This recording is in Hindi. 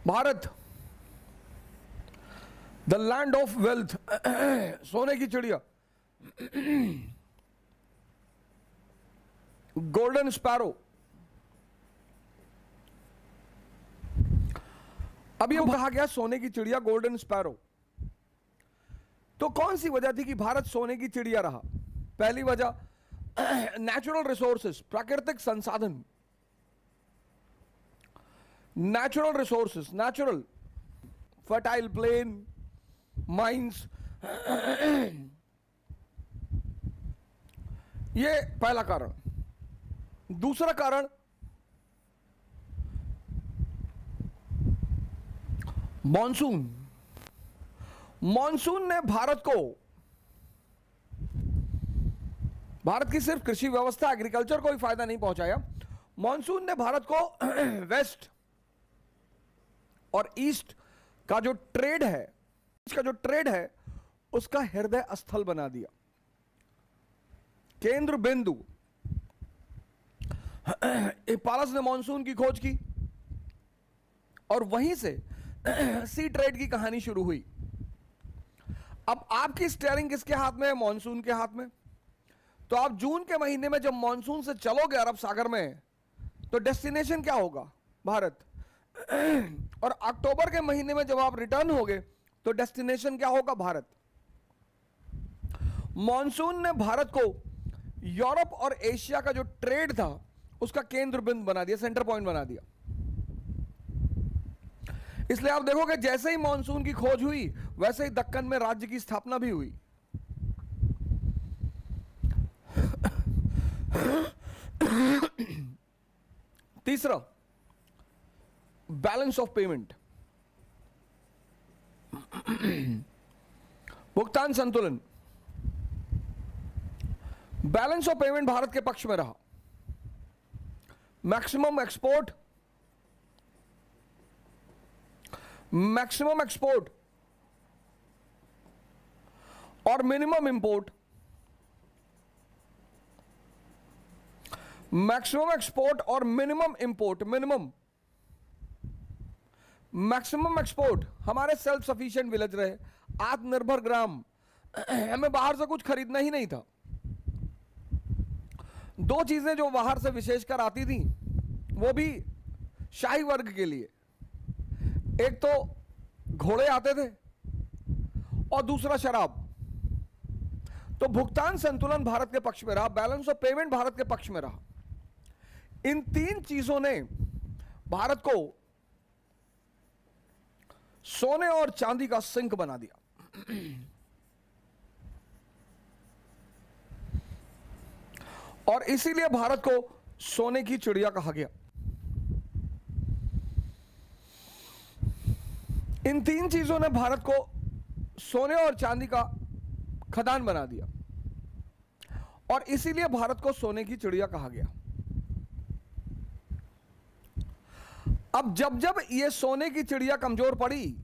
Bharat the land of wealth, सोने की चिड़िया, गोल्डन स्पैरो। अब ये कहा गया सोने की चिड़िया, गोल्डन स्पैरो। तो कौन सी वजह थी कि भारत सोने की चिड़िया रहा? पहली वजह नेचुरल रिसोर्सेस, प्राकृतिक संसाधन, natural resources, natural fertile plain, mines, ये पहला कारण। दूसरा कारण मॉनसून। मॉनसून ने भारत की सिर्फ कृषि व्यवस्था, एग्रीकल्चर को ही फायदा नहीं पहुंचाया, मॉनसून ने भारत को वेस्ट और ईस्ट का जो ट्रेड है उसका हृदय स्थल बना दिया, केंद्र बिंदु। पारस ने मॉनसून की खोज की और वहीं से सी ट्रेड की कहानी शुरू हुई। अब आपकी स्टीयरिंग किसके हाथ में है? मॉनसून के हाथ में। तो आप जून के महीने में जब मॉनसून से चलोगे अरब सागर में, तो डेस्टिनेशन क्या होगा? भारत। और अक्टूबर के महीने में जब आप रिटर्न होगे तो डेस्टिनेशन क्या होगा? भारत। मॉनसून ने भारत को यूरोप और एशिया का जो ट्रेड था उसका केंद्र बिंदु बना दिया, सेंटर पॉइंट बना दिया। इसलिए आप देखोगे जैसे ही मॉनसून की खोज हुई वैसे ही दक्कन में राज्य की स्थापना भी हुई। तीसरा, बैलेंस ऑफ पेमेंट, भुगतान संतुलन। बैलेंस ऑफ पेमेंट भारत के पक्ष में रहा। मैक्सिमम एक्सपोर्ट और मिनिमम इंपोर्ट, मैक्सिमम एक्सपोर्ट और मिनिमम इंपोर्ट। मैक्सिमम एक्सपोर्ट, हमारे सेल्फ सफिशिएंट विलेज रहे, आत्मनिर्भर ग्राम, हमें बाहर से कुछ खरीदना ही नहीं था। दो चीजें जो बाहर से विशेषकर आती थी वो भी शाही वर्ग के लिए, एक तो घोड़े आते थे और दूसरा शराब। तो भुगतान संतुलन भारत के पक्ष में रहा, बैलेंस ऑफ पेमेंट भारत के पक्ष में रहा। इन तीन चीजों ने भारत को सोने और चांदी का सिंक बना दिया। और इसीलिए भारत को सोने की चिड़िया कहा गया। इन तीन चीजों ने भारत को सोने और चांदी का खदान बना दिया और इसीलिए भारत को सोने की चिड़िया कहा गया। अब जब जब ये सोने की चिड़िया कमजोर पड़ी